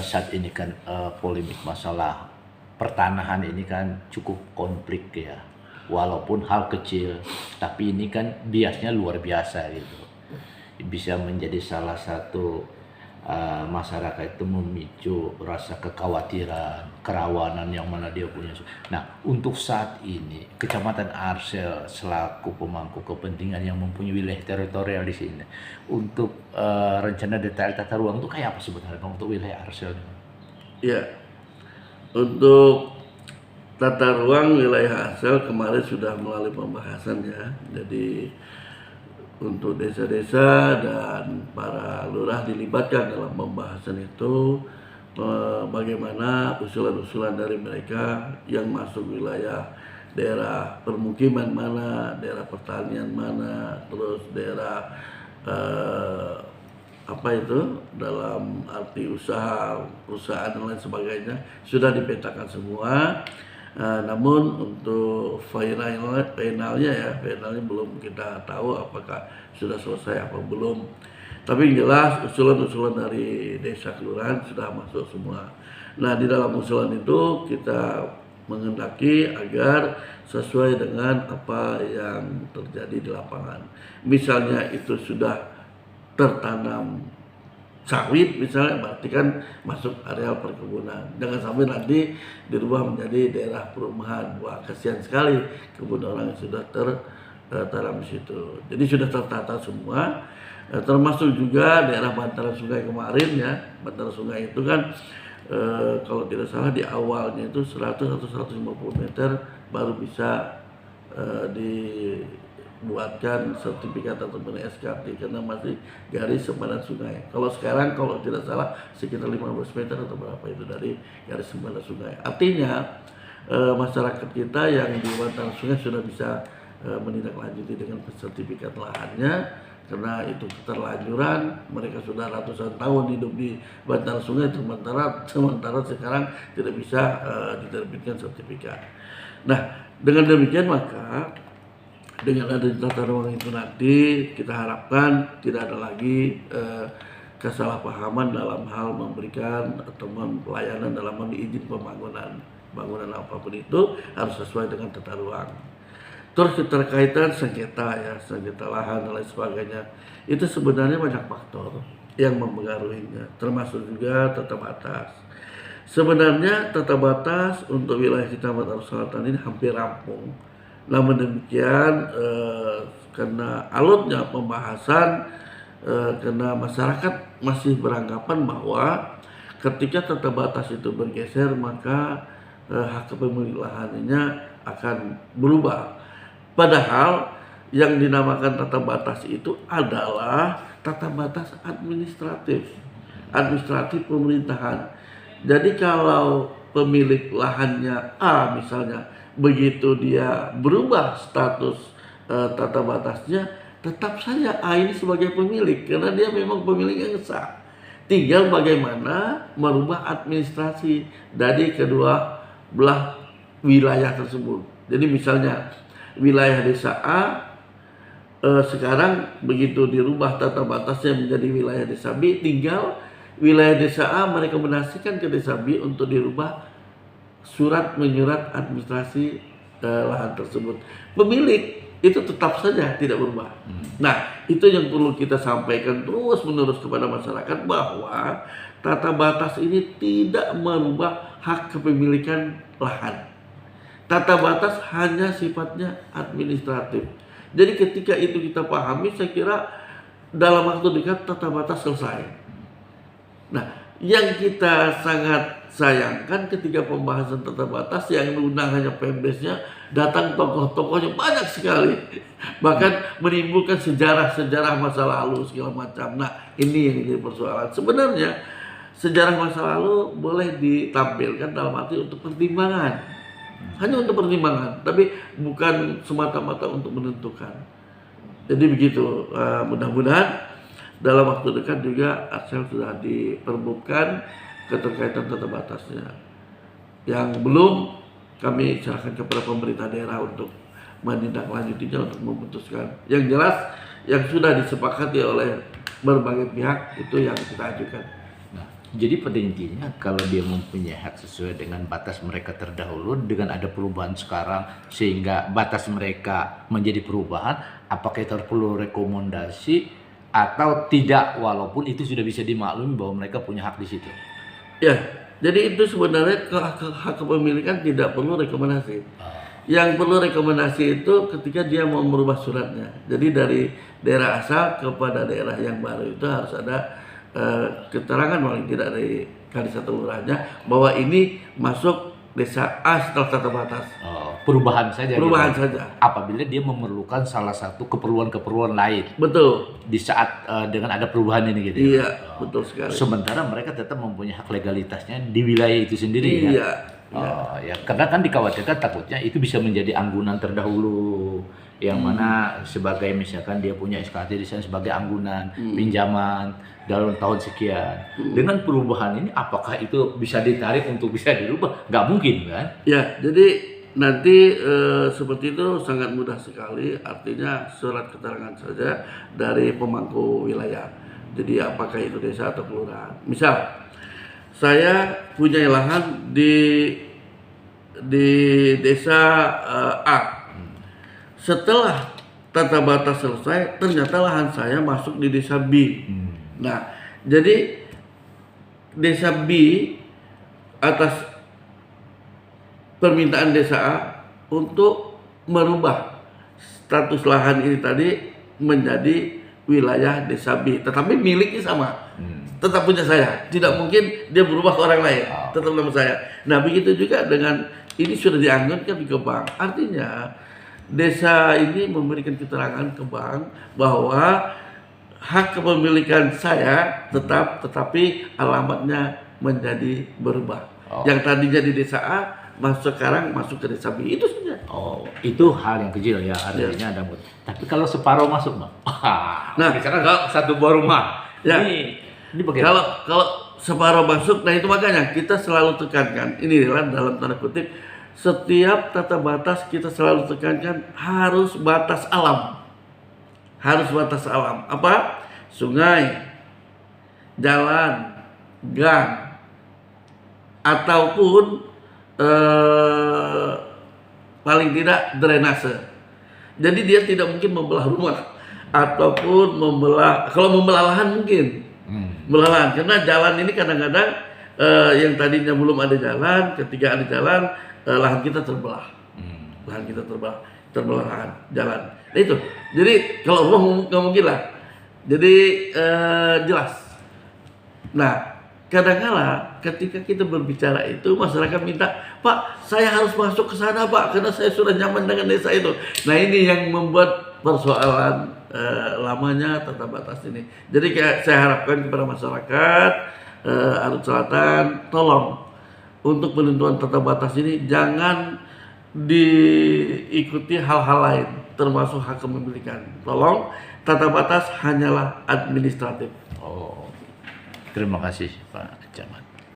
saat ini kan polemik masalah pertanahan ini kan cukup konflik ya. Walaupun hal kecil, tapi ini kan biasnya luar biasa gitu. Bisa menjadi salah satu masyarakat itu memicu rasa kekhawatiran, kerawanan yang mana dia punya. Nah, untuk saat ini Kecamatan Arsel selaku pemangku kepentingan yang mempunyai wilayah teritorial di sini, untuk rencana detail tata ruang itu kayak apa sebenarnya Bang, untuk wilayah Arsel? Ya, untuk tata ruang wilayah Arsel kemarin sudah melalui pembahasan ya. Jadi untuk desa-desa dan para lurah dilibatkan dalam pembahasan itu, bagaimana usulan-usulan dari mereka yang masuk wilayah daerah permukiman mana, daerah pertanian mana, terus daerah apa itu dalam arti usaha, perusahaan dan lain sebagainya sudah dipetakan semua. Namun untuk finalnya belum kita tahu apakah sudah selesai apa belum. Tapi yang jelas usulan-usulan dari desa kelurahan sudah masuk semua. Nah, di dalam usulan itu kita menghendaki agar sesuai dengan apa yang terjadi di lapangan. Misalnya itu sudah tertanam sawit misalnya, berarti kan masuk areal perkebunan. Jangan sampai nanti dirubah menjadi daerah perumahan. Wah, kasihan sekali kebun orang yang sudah tertanam di situ. Jadi sudah tertata semua, termasuk juga daerah bantaran sungai kemarin ya. Bantaran sungai itu kan kalau tidak salah di awalnya itu 100 atau 150 meter baru bisa dibuatkan sertifikat ataupun SKT karena masih garis sempadan sungai. Kalau sekarang kalau tidak salah sekitar 15 meter atau berapa itu dari garis sempadan sungai. Artinya masyarakat kita yang di bantaran sungai sudah bisa menindaklanjuti dengan sertifikat lahannya, karena itu keterlanjuran. Mereka sudah ratusan tahun hidup di bantaran sungai, sementara sekarang tidak bisa diterbitkan sertifikat. Nah, dengan demikian maka dengan adanya tata ruang itu nanti kita harapkan tidak ada lagi kesalahpahaman dalam hal memberikan atau pelayanan dalam izin pembangunan. Bangunan apapun itu harus sesuai dengan tata ruang. Terus keterkaitan sengketa ya, sengketa lahan dan lain sebagainya, itu sebenarnya banyak faktor yang mempengaruhinya, termasuk juga tata batas. Sebenarnya tata batas untuk wilayah Kecamatan Selatan ini hampir rampung. Namun demikian karena alotnya pembahasan, karena masyarakat masih beranggapan bahwa ketika tata batas itu bergeser maka hak kepemilikan lahannya akan berubah. Padahal yang dinamakan tata batas itu adalah tata batas administratif pemerintahan. Jadi kalau pemilik lahannya A misalnya, begitu dia berubah status tata batasnya, tetap saja A ini sebagai pemilik karena dia memang pemilik yang sah. Tinggal bagaimana merubah administrasi dari kedua belah wilayah tersebut. Jadi misalnya wilayah desa A sekarang begitu dirubah tata batasnya menjadi wilayah desa B, tinggal wilayah desa A merekomendasikan ke desa B untuk dirubah surat menyurat administrasi lahan tersebut. Pemilik itu tetap saja tidak berubah. Nah, itu yang perlu kita sampaikan terus-menerus kepada masyarakat bahwa tata batas ini tidak merubah hak kepemilikan lahan. Tata batas hanya sifatnya administratif. Jadi ketika itu kita pahami, saya kira dalam waktu dekat tata batas selesai. Nah, yang kita sangat sayangkan ketika pembahasan tata batas yang diundang hanya Pemdesnya, datang tokoh-tokohnya banyak sekali, bahkan menimbulkan sejarah masa lalu segala macam. Nah, ini yang jadi persoalan. Sebenarnya sejarah masa lalu boleh ditampilkan dalam arti untuk pertimbangan, hanya untuk pertimbangan, tapi bukan semata-mata untuk menentukan. Jadi begitu, mudah-mudahan dalam waktu dekat juga Arsel sudah diperbutkan keterkaitan tata batasnya. Yang belum, kami serahkan kepada pemerintah daerah untuk menindaklanjutinya, untuk memutuskan. Yang jelas yang sudah disepakati oleh berbagai pihak itu yang kita ajukan. Nah, Jadi pada intinya kalau dia mempunyai hak sesuai dengan batas mereka terdahulu, dengan ada perubahan sekarang sehingga batas mereka menjadi perubahan, apakah itu perlu rekomendasi atau tidak, walaupun itu sudah bisa dimaklumi bahwa mereka punya hak di situ. Ya, jadi itu sebenarnya hak kepemilikan tidak perlu rekomendasi. Yang perlu rekomendasi itu ketika dia mau merubah suratnya. Jadi dari daerah asal kepada daerah yang baru itu harus ada keterangan paling tidak dari Kadis atau lurahnya bahwa ini masuk desa A setelah tata batas. Perubahan saja. Perubahan gitu. saja. Apabila dia memerlukan salah satu keperluan-keperluan lain. Betul. Di saat dengan ada perubahan ini gitu. Iya, betul sekali. Sementara mereka tetap mempunyai hak legalitasnya di wilayah itu sendiri. Iya. Ya, karena kan dikhawatirkan takutnya itu bisa menjadi anggunan terdahulu, yang mana sebagai misalkan dia punya SKT di sana sebagai anggunan pinjaman dalam tahun sekian. Dengan perubahan ini, apakah itu bisa ditarik untuk bisa dirubah? Nggak mungkin kan? Ya, jadi nanti seperti itu sangat mudah sekali. Artinya surat keterangan saja dari pemangku wilayah. Jadi apakah itu desa atau kelurahan. Misal saya punya lahan di desa A. Setelah tata batas selesai, ternyata lahan saya masuk di desa B. Nah, jadi desa B atas permintaan desa A untuk merubah status lahan ini tadi menjadi wilayah desa B, tetapi miliknya sama. Tetap punya saya, tidak mungkin dia berubah ke orang lain, tetap nama saya. Nah begitu juga dengan ini sudah dianggarkan ke bank, artinya desa ini memberikan keterangan ke bank bahwa hak kepemilikan saya tetap, tetapi alamatnya menjadi berubah. Yang tadinya di desa A, sekarang masuk ke desa B, itu saja. Itu hal yang kecil ya, artinya ada. Tapi kalau separuh masuk, Bang. Nah, misalkan kalau satu buah rumah, ya. Ini bagaimana? Kalau separuh masuk, nah itu makanya kita selalu tekankan. Ini adalah dalam tanda kutip, setiap tata batas kita selalu tekankan harus batas alam. Harus batas alam. Apa? Sungai, jalan, gang, ataupun paling tidak drainase. Jadi dia tidak mungkin membelah rumah ataupun kalau membelah lahan mungkin. Melawan, karena jalan ini kadang-kadang yang tadinya belum ada jalan, ketika ada jalan lahan kita terbelah, lahan kita terbelah lahan jalan. Nah, itu, jadi kalau rumah nggak mungkin lah, jadi jelas. Nah, kadang-kala ketika kita berbicara itu masyarakat minta, Pak, saya harus masuk ke sana Pak, karena saya sudah nyaman dengan desa itu. Nah ini yang membuat persoalan lamanya tata batas ini. Jadi saya harapkan kepada masyarakat Arut Selatan, tolong untuk penentuan tata batas ini jangan diikuti hal-hal lain, termasuk hak kepemilikan. Tolong, tata batas hanyalah administratif. Terima kasih Pak Camat.